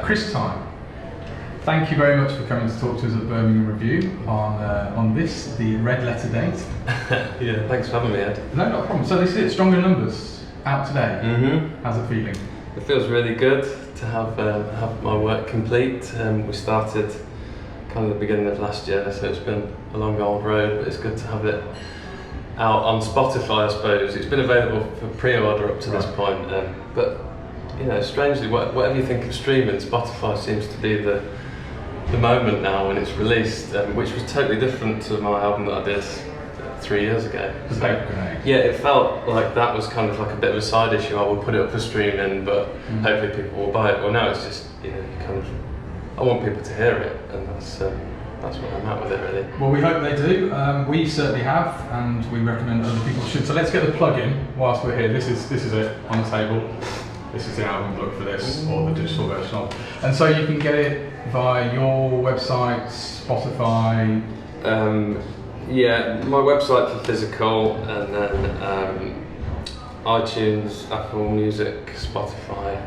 Chris Time, thank you very much for coming to talk to us at Birmingham Review on this, the red letter date. Yeah, thanks for having me, Ed. No, not a problem. So this is it, Stronger Numbers, out today. Mm-hmm. How's it feeling? It feels really good to have my work complete. We started kind of the beginning of last year, so it's been a long old road, but it's good to have it out on Spotify, I suppose. It's been available for pre-order up to this point, but you know, strangely, whatever you think of streaming, Spotify seems to be the moment now when it's released, which was totally different to my album that I did 3 years ago. The Paper Grenade. Yeah, it felt like that was kind of like a bit of a side issue. I will put it up for streaming, but hopefully people will buy it. Well, now it's just, you know, kind of, I want people to hear it, and that's where I'm at with it, really. Well, we hope they do. We certainly have, and we recommend other people should. So let's get the plug in whilst we're here. This is it on the table. This is the album book for this, or the digital version of. And so you can get it via your website, Spotify. Yeah, my website for physical, and then iTunes, Apple Music, Spotify,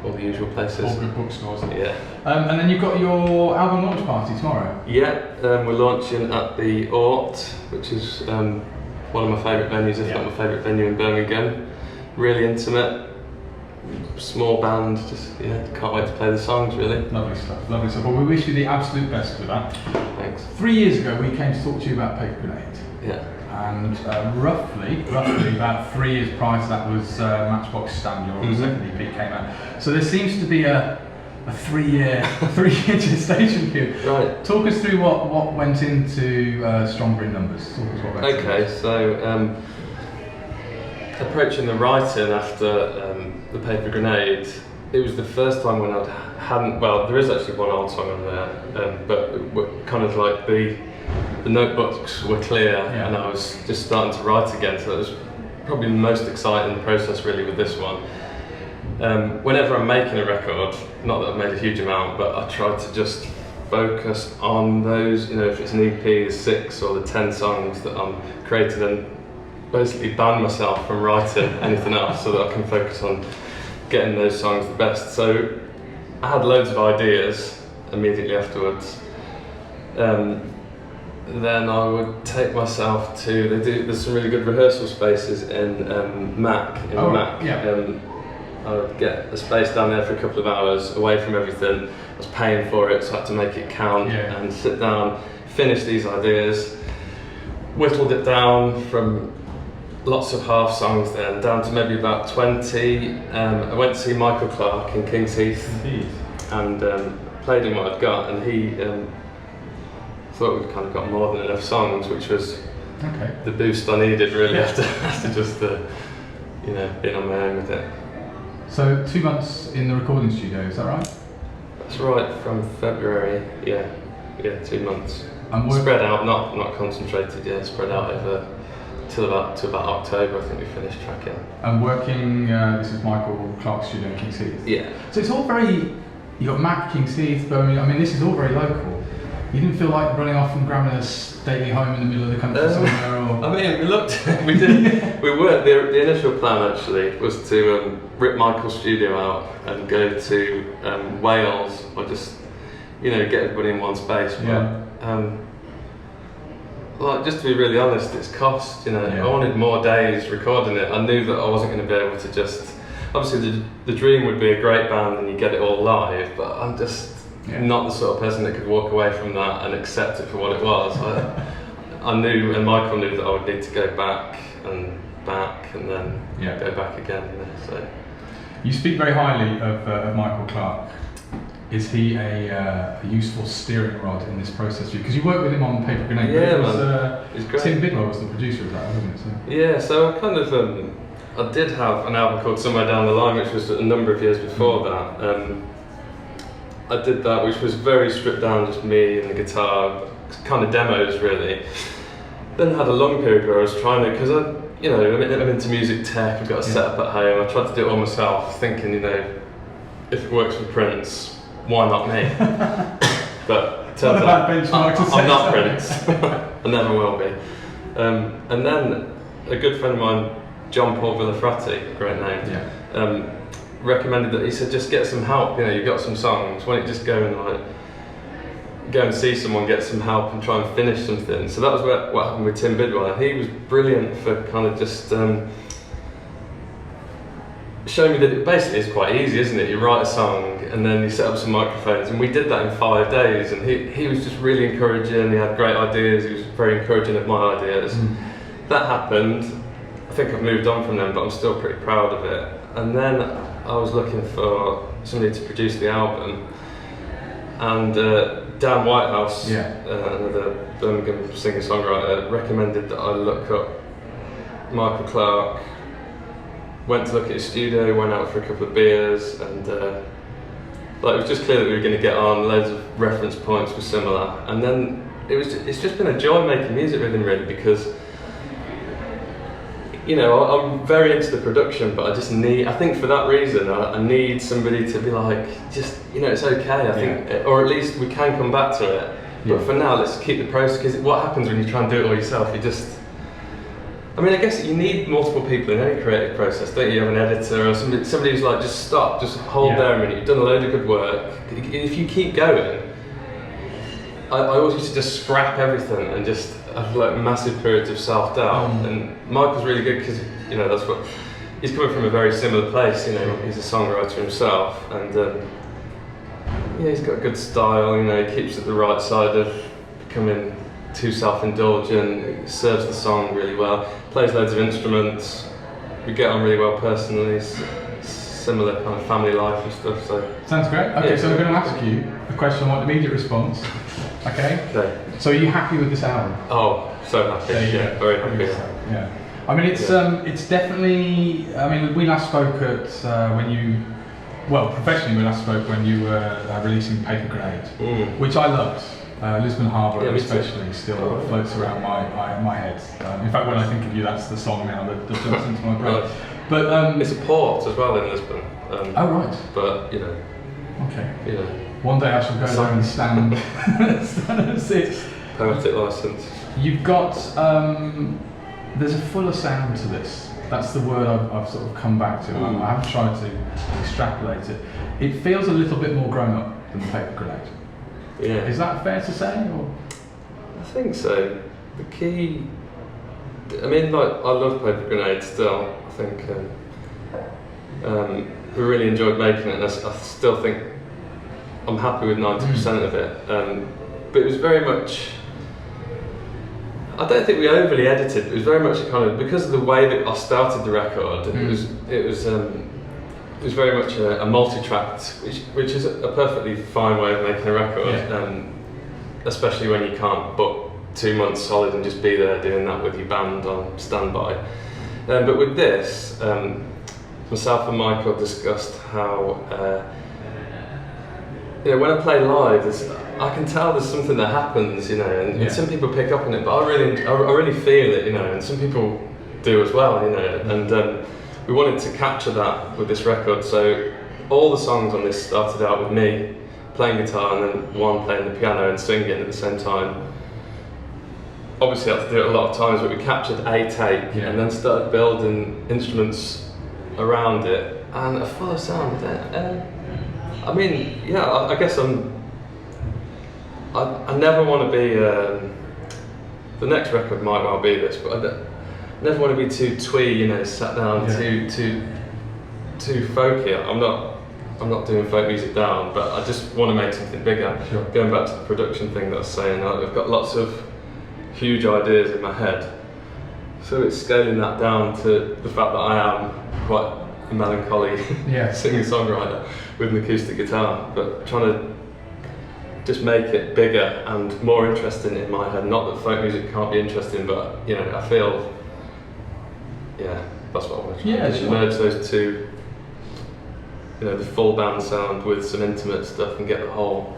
all the usual places. All good bookstores. Yeah. And then you've got your album launch party tomorrow. Yeah, we're launching at the Ort, which is one of my favourite venues, if not my favourite venue in Birmingham. Really intimate, small band, just can't wait to play the songs, really. Lovely stuff, lovely stuff. Well, we wish you the absolute best with that. Thanks. 3 years ago we came to talk to you about Paper Grenade. Yeah. And roughly about 3 years prior to that was Matchbox Stand, your second EP came out. So there seems to be a 3 year gestation period. Right. Talk us through what went into Stronger in Numbers. Talk us what went Okay, so approaching the writing after the Paper Grenade, it was the first time when well, there is actually one old song on there, but kind of like the notebooks were clear, and I was just starting to write again, so it was probably the most exciting process really with this one. Whenever I'm making a record, not that I've made a huge amount, but I try to just focus on those, you know, if it's an EP, the 6 or the 10 songs that I'm creating, and basically ban myself from writing anything else so that I can focus on getting those songs the best. So I had loads of ideas immediately afterwards. Then I would take myself to, there's some really good rehearsal spaces in Mac. I would get a space down there for a couple of hours away from everything. I was paying for it, so I had to make it count and sit down, finish these ideas, whittled it down from lots of half songs then down to maybe about 20. I went to see Michael Clarke in King's Heath and played him what I'd got, and he thought we'd kind of got more than enough songs, which was the boost I needed really after just being on my own with it. So 2 months in the recording studio, is that right? That's right, from February, yeah 2 months. And spread out, not concentrated, spread out over to about October. I think we finished tracking. And working, this is Michael Clarke's studio in King's Heath. Yeah. So it's all very, you got Mac, King's Heath, Birmingham. I mean, this is all very local. You didn't feel like running off and grabbing a stately home in the middle of the country somewhere, or? I mean, we did. We were. The initial plan actually was to rip Michael's studio out and go to Wales, or just get everybody in one space. But, like, just to be really honest, it's cost. I wanted more days recording it. I knew that I wasn't going to be able to just. Obviously, the dream would be a great band and you get it all live, but I'm just not the sort of person that could walk away from that and accept it for what it was. I knew, and Michael knew, that I would need to go back and then go back again. So you speak very highly of Michael Clarke. Is he a useful steering rod in this process? Because you worked with him on Paper Grenade. He's great. Tim Bidwell was the producer of that, wasn't it? So. Yeah, so I kind of I did have an album called Somewhere Down the Line, which was a number of years before that. I did that, which was very stripped down, just me and the guitar, kind of demos really. Then I had a long period where I was trying to, because I'm into music tech, I've got a setup at home, I tried to do it all myself, thinking, if it works for Prince, why not me? But it turns out I'm not Prince. I never will be. And then a good friend of mine, John Paul Villafratti, great name, recommended that, he said just get some help, you know, you've got some songs, why don't you just go and see someone, get some help and try and finish something. So that was what happened with Tim Bidwell. He was brilliant for kind of just showing me that it basically is quite easy, isn't it? You write a song and then you set up some microphones, and we did that in 5 days, and he was just really encouraging, he had great ideas, he was very encouraging of my ideas. That happened. I think I've moved on from them, but I'm still pretty proud of it. And then I was looking for somebody to produce the album, and Dan Whitehouse, another Birmingham singer-songwriter, recommended that I look up Michael Clarke. Went to look at his studio, went out for a couple of beers, and it was just clear that we were going to get on. Loads of reference points were similar, and then it's just been a joy making music with him, really, because, you know, I'm very into the production, but I think for that reason, I need somebody to be like, just, you know, it's okay, I think, or at least we can come back to it. But for now, let's keep the process, because what happens when you try and do it all yourself, you just, I mean, I guess you need multiple people in any creative process, don't you? You have an editor or somebody who's like, just stop, just hold there a minute, you've done a load of good work. If you keep going, I always used to just scrap everything and just have like massive periods of self-doubt. And Michael's really good because, you know, that's what, he's coming from a very similar place, you know, he's a songwriter himself, and he's got a good style, you know, he keeps it the right side of becoming too self-indulgent, serves the song really well, plays loads of instruments, we get on really well personally, similar kind of family life and stuff, so. Sounds great. Okay, so I'm going to ask you a question I want immediate response. Okay? So are you happy with this album? Oh, so happy, very happy. Yeah. I mean, it's definitely, I mean, we last spoke at, professionally we last spoke when you were releasing Paper Grenade, which I loved. Lisbon Harbour especially still floats around my head. In fact, when I think of you, that's the song now that jumps into my brain. But it's a port as well in Lisbon. Oh right. But, you know. Okay. You know. One day I shall go there and stand and sit. Poetic license. You've got there's a fuller sound to this. That's the word I've sort of come back to. I haven't tried to extrapolate it. It feels a little bit more grown up than Paper Grenade. Yeah. Is that fair to say? Or? I think so. The key, I mean, like, I love Paper Grenade still. I think we really enjoyed making it, and I still think I'm happy with 90% of it. But it was very much, I don't think we overly edited. It was very much a kind of, because of the way that I started the record, it was very much a multi-tracked, which is a perfectly fine way of making a record, especially when you can't book 2 months solid and just be there doing that with your band on standby. But with this, myself and Michael discussed how, you know, when I play live, I can tell there's something that happens, you know, and some people pick up on it, but I really feel it, you know, and some people do as well, you know, and we wanted to capture that with this record, so all the songs on this started out with me playing guitar and then one playing the piano and singing at the same time. Obviously I had to do it a lot of times, but we captured a take and then started building instruments around it, and a fuller sound. I mean, I guess I never want to be, the next record might well be this, but I never want to be too twee, you know, sat down, too folky. I'm not doing folk music down, but I just want to make something bigger. Sure. Going back to the production thing that I was saying, I've got lots of huge ideas in my head, so it's scaling that down to the fact that I am quite a melancholy singer-songwriter with an acoustic guitar, but trying to just make it bigger and more interesting in my head. Not that folk music can't be interesting, but, you know, I feel, that's what I want to try. Just merge those two, you know, the full band sound with some intimate stuff and get the whole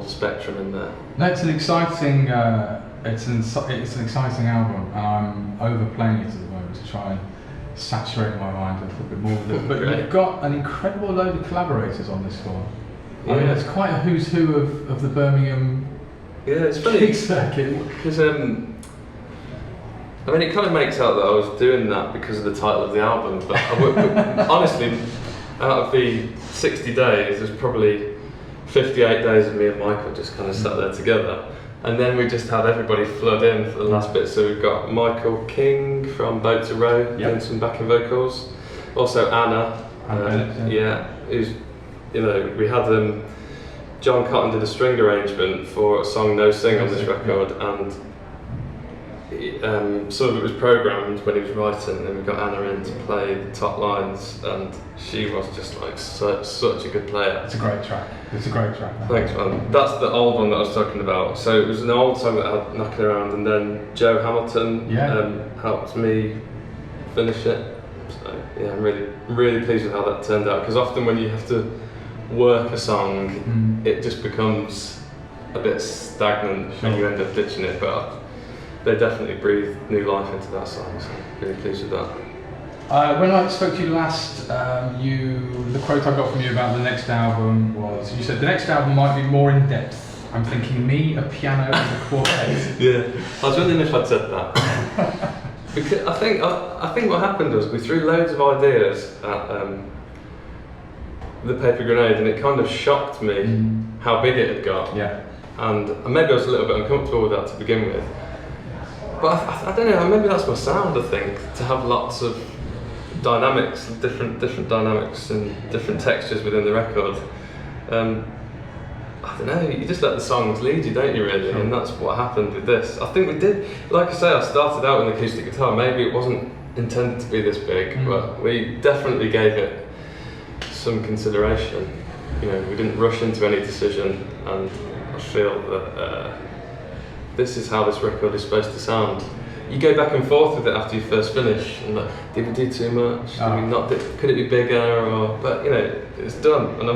spectrum in there. No, it's an exciting, it's an exciting album, and I'm overplaying it at the moment to try and saturate my mind a little bit more with it. But you've got an incredible load of collaborators on this one. I mean, it's quite a who's who of the Birmingham it's funny circuit. because I mean, it kind of makes out that I was doing that because of the title of the album, but honestly, out of the 60 days, there's probably 58 days of me and Michael just kind of sat there together. And then we just had everybody flood in for the last bit. So we've got Michael King from Boat to Row doing some backing vocals. Also Anna, who's, you know, we had John Cotton did a string arrangement for a song No Sing on this record, and some of it was programmed when he was writing, and then we got Anna in to play the top lines, and she was just like such a good player. It's a great track. It's a great track. Thanks, man. That's the old one that I was talking about. So it was an old song that I had knocking around, and then Joe Hamilton helped me finish it. So yeah, I'm really pleased with how that turned out, because often when you have to work a song, it just becomes a bit stagnant and you end up ditching it, but they definitely breathed new life into that song, so really pleased with that. When I spoke to you last, the quote I got from you about the next album was, you said the next album might be more in depth. I'm thinking me, a piano and a quartet. Yeah, I was wondering if I'd said that. Because I think what happened was we threw loads of ideas at the Paper Grenade, and it kind of shocked me how big it had got. Yeah. And maybe I was a little bit uncomfortable with that to begin with. But I don't know, maybe that's my sound, I think, to have lots of dynamics, different dynamics and different textures within the record. I don't know, you just let the songs lead you, don't you, really? And that's what happened with this. I think we did, like I say, I started out with an acoustic guitar. Maybe it wasn't intended to be this big, but we definitely gave it some consideration. You know, we didn't rush into any decision, and I feel that this is how this record is supposed to sound. You go back and forth with it after you first finish, and like, did we do too much? Did we not? Could it be bigger? But you know, it's done, and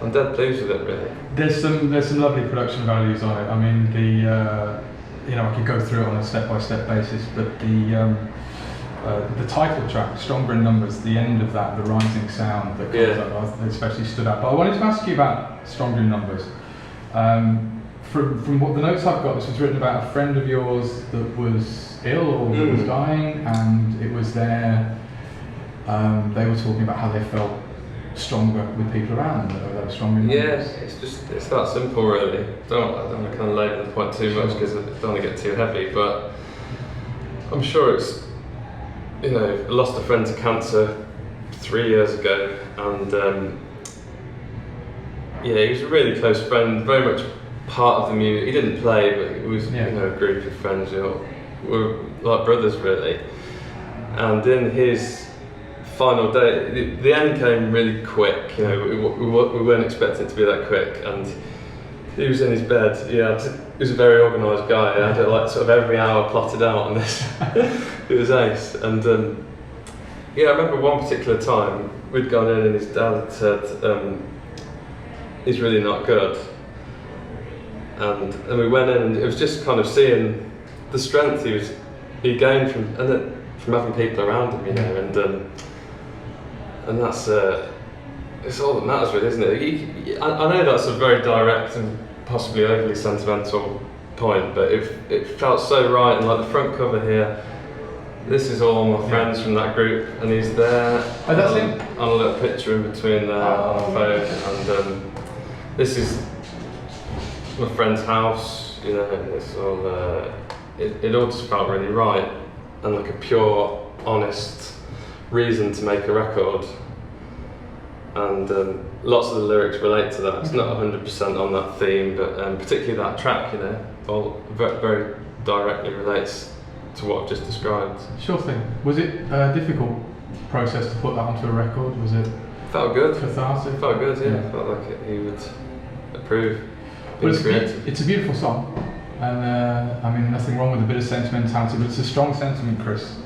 I'm dead pleased with it, really. There's some lovely production values on it. I mean, you know, I could go through it on a step-by-step basis, but the title track, Stronger in Numbers, the end of that, the rising sound that comes up, especially stood out. But I wanted to ask you about Stronger in Numbers. From what the notes I've got, this was written about a friend of yours that was ill or that was dying, and it was there. They were talking about how they felt stronger with people around them, that were stronger in numbers. Yeah, it's that simple, really. I don't want to kind of labour the point too much because I don't want to get too heavy, but I'm sure it's, you know, I lost a friend to cancer 3 years ago, and yeah, he was a really close friend, very much part of the music. He didn't play, but it was you know, a group of friends who were like brothers, really. And in his final day, the end came really quick. You know, we weren't expecting it to be that quick, and he was in his bed. Yeah, he was a very organised guy. He had it like sort of every hour plotted out on this. It was ace. And yeah, I remember one particular time we'd gone in and his dad had said, he's really not good. And we went in, and it was just kind of seeing the strength he gained from having people around him, you know, and that's it's all that matters, really, isn't it? I know that's a very direct and possibly overly sentimental point, but it felt so right. And like the front cover here, this is all my friends from that group, and he's there on a little picture in between there on a phone, and this is my friend's house, you know. It's all it all just felt really right, and like a pure, honest reason to make a record. And lots of the lyrics relate to that. It's not 100% on that theme, but particularly that track, you know, all very, very directly relates to what I've just described. Sure thing. Was it a difficult process to put that onto a record? Was it? Felt good. Cathartic? Felt good, yeah. Felt like he would approve. It's a beautiful song, and I mean, nothing wrong with a bit of sentimentality, but it's a strong sentiment, Chris.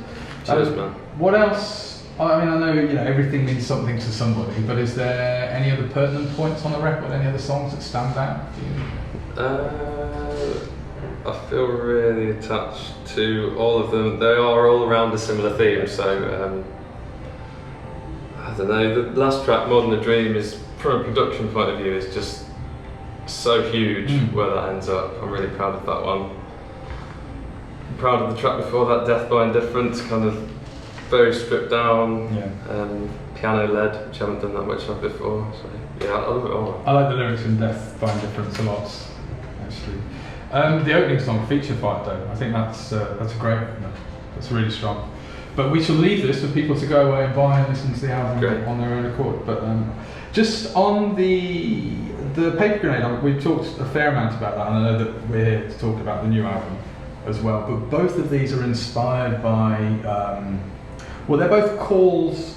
Cheers, man. What else? I mean, I know, you know, everything means something to somebody, but is there any other pertinent points on the record? Any other songs that stand out for you? I feel really attached to all of them. They are all around a similar theme, so I don't know. The last track, More Than a Dream, is, from a production point of view, is just so huge where that ends up. I'm really proud of that one. proud of the track before that, Death by Indifference, kind of very stripped down, piano led, which I haven't done that much of before. So yeah, I love it all. I like the lyrics in Death by Indifference a lot, actually. The opening song, Feature Fight, though, I think that's a great opener. That's really strong. But we shall leave this for people to go away and buy and listen to the album on their own accord. But just on the Paper Grenade, we've talked a fair amount about that, and I know that we're here to talk about the new album as well. But both of these are inspired by, well, they're both calls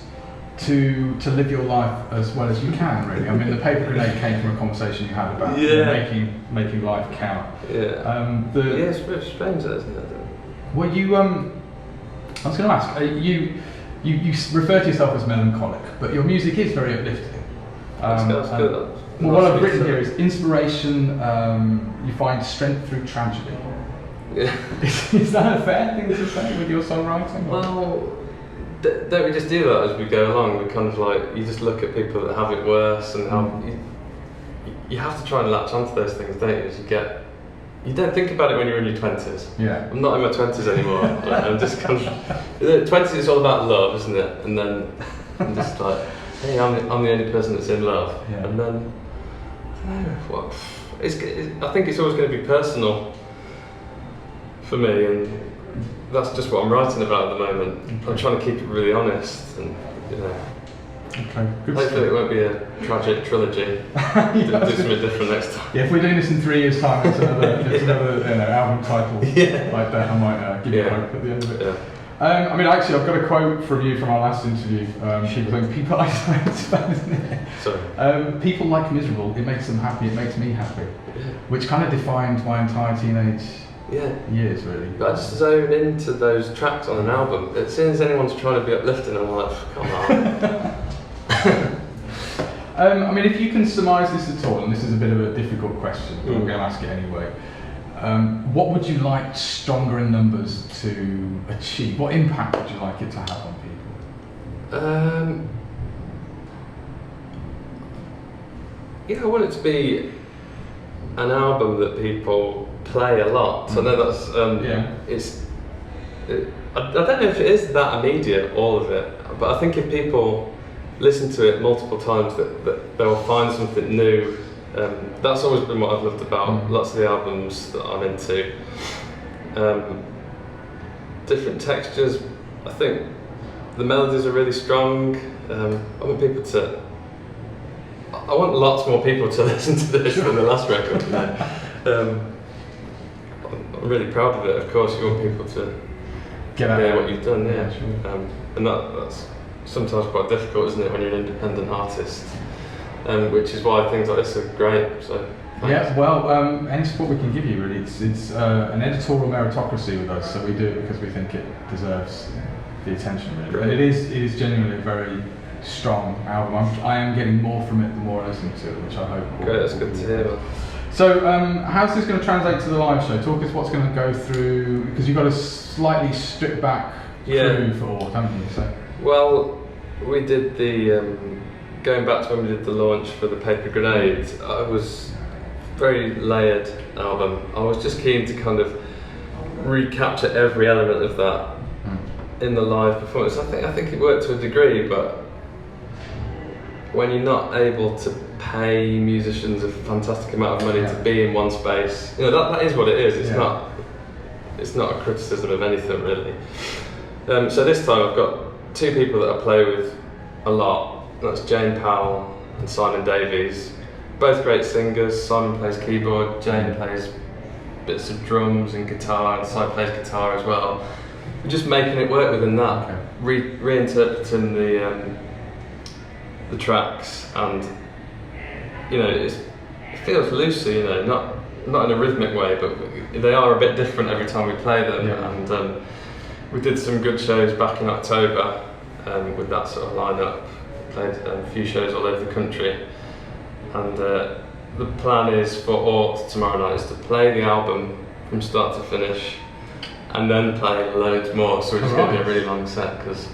to live your life as well as you can, really. I mean, the Paper Grenade came from a conversation you had about making life count. Yeah. It's very strange, that, isn't it? Well, I was going to ask, you refer to yourself as melancholic, but your music is very uplifting. That's good. Well, what I've written here is inspiration, you find strength through tragedy. Yeah. Is that a fair thing to say with your songwriting? Well, don't we just do that as we go along? We kind of like, you just look at people that have it worse, and how you have to try and latch onto those things, don't you? As you don't think about it when you're in your 20s. Yeah. I'm not in my 20s anymore. I'm just kind of, 20s is all about love, isn't it? And then I'm just like, hey, I'm the only person that's in love. Yeah. And then, I don't know, what? I think it's always going to be personal for me, and that's just what I'm writing about at the moment. Okay. I'm trying to keep it really honest, and you know. Okay, good Hopefully stuff. it won't be a tragic trilogy. Do something different next time. Yeah, if we're doing this in 3 years' time, it's another album title like that. I might give you hope at the end of it. Yeah. I mean, actually, I've got a quote from you from our last interview. People saying, "People," it's bad, isn't it? Sorry. People like miserable. It makes them happy. It makes me happy. Yeah. Which kind of defined my entire teenage years, really. But I just zone into those tracks on an album. As soon as anyone's trying to be uplifting, I'm like, come on. I mean, if you can surmise this at all, and this is a bit of a difficult question, but I'm going to ask it anyway. What would you like Stronger in Numbers to achieve? What impact would you like it to have on people? I want it to be an album that people play a lot. I know that's I don't know if it is that immediate, all of it, but I think if people listen to it multiple times, that they'll find something new. That's always been what I've loved about lots of the albums that I'm into. Different textures. I think the melodies are really strong. I want lots more people to listen to this than the last record. I'm really proud of it. Of course, you want people to hear what you've done. Yeah, sure. And that's sometimes quite difficult, isn't it, when you're an independent artist? Which is why things like this are great. So thanks. Yeah, well, any support we can give you, really. It's an editorial meritocracy with us, so we do it because we think it deserves the attention, really. But it is genuinely a very strong album. I am getting more from it the more I listen to it, which I hope. Great, that's good to hear. So, how's this going to translate to the live show? Talk us what's going to go through, because you've got a slightly stripped back crew for Ort, haven't you? So. Well, we did the, going back to when we did the launch for the Paper Grenade, it was a very layered album. I was just keen to kind of recapture every element of that in the live performance. I think it worked to a degree, but when you're not able to pay musicians a fantastic amount of money to be in one space, that is what it is. It's not a criticism of anything, really. So this time I've got two people that I play with a lot. That's Jane Powell and Simon Davies. Both great singers. Simon plays keyboard, Jane plays bits of drums and guitar, and Simon plays guitar as well. We're just making it work within that, reinterpreting the tracks, and it feels loosely, not in a rhythmic way, but they are a bit different every time we play them. And we did some good shows back in October with that sort of lineup. Played a few shows all over the country, and the plan is for Ort tomorrow night is to play the album from start to finish, and then play loads more. So we're just going to do a really long set because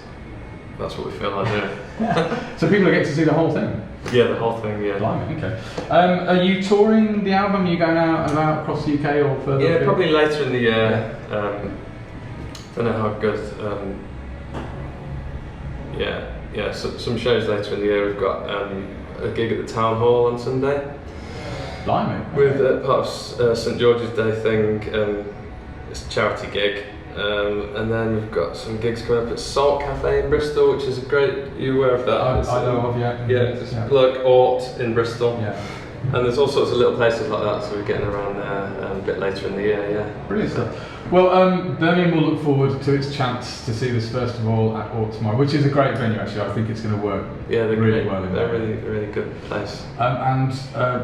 that's what we feel like doing. So people get to see the whole thing? Yeah, the whole thing, yeah. Blimey, okay. Are you touring the album? Are you going out across the UK or further? Yeah, probably later in the year. don't know how good. So, some shows later in the year. We've got a gig at the Town Hall on Sunday. Blimey. With part of St George's Day thing. It's a charity gig. And then we've got some gigs coming up at Ort Café in Bristol, which is a great. Are you aware of that? I know of, yeah. Yeah, it's plug Ort in Bristol. Yeah. And there's all sorts of little places like that, so we're getting around there a bit later in the year, yeah. Brilliant stuff. Well, Birmingham will look forward to its chance to see this first of all at Ort tomorrow, which is a great venue actually. I think it's going to work really great. well in they're there. really good place. And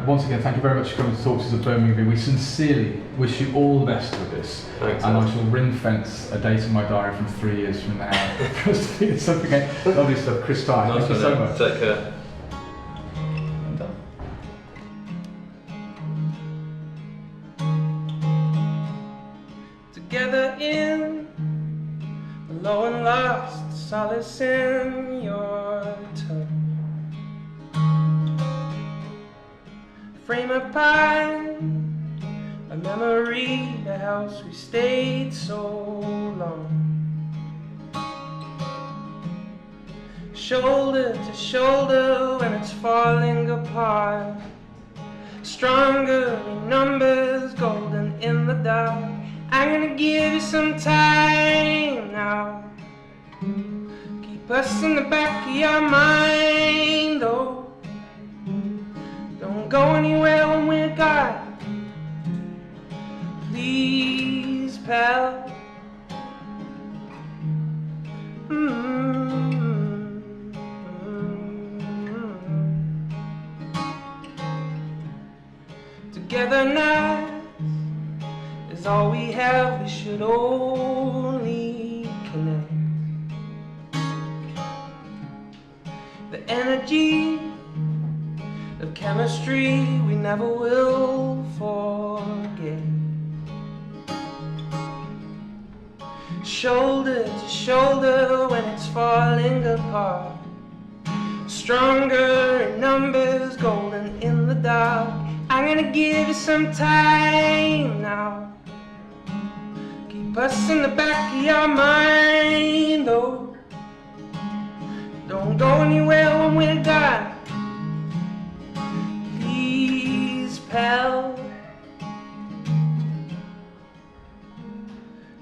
once again, thank you very much for coming to talk to us at Birmingham. We sincerely wish you all the best with this. Thanks. And I shall ring fence a date in my diary from 3 years from now for us to do something again. Lovely stuff. Chris Stein, Nice thank you so much. Take care. Together in the low and lost, solace in your tone. Frame of pine, a memory, the house we stayed so long. Shoulder to shoulder when it's falling apart. Stronger in numbers, golden in the dark. I'm gonna give you some time now. Keep us in the back of your mind, oh. Don't go anywhere when we're gone. Please, pal. Together now is all we have, we should only connect. The energy of chemistry we never will forget. Shoulder to shoulder when it's falling apart. Stronger in numbers, golden in the dark. I'm gonna give you some time now. Keep us in the back of your mind, oh. Don't go anywhere when we're gone. Please, pal.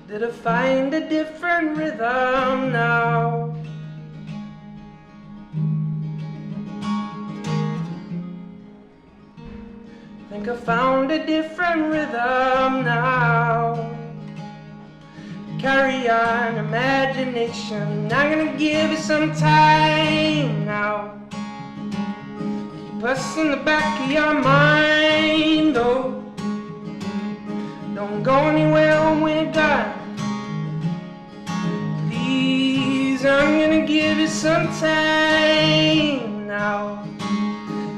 Did I find a different rhythm now? Think I found a different rhythm now. Carry on, imagination. I'm gonna give you some time now. Keep us in the back of your mind, oh. Don't go anywhere when we're gone. Please, I'm gonna give you some time now.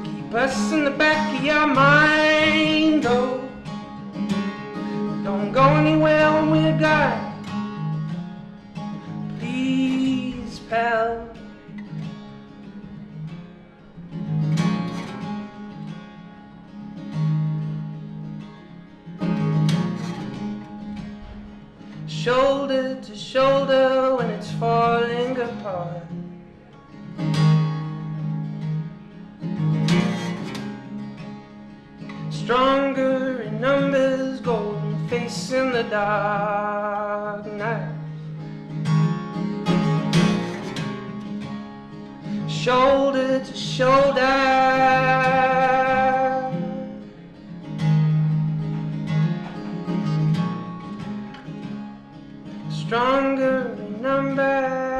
Keep us in the back of your mind, oh. Don't go anywhere when we're gone. Please, pal. Shoulder to shoulder when it's falling apart. Stronger in numbers, golden face in the dark night. Shoulder to shoulder. Stronger in numbers.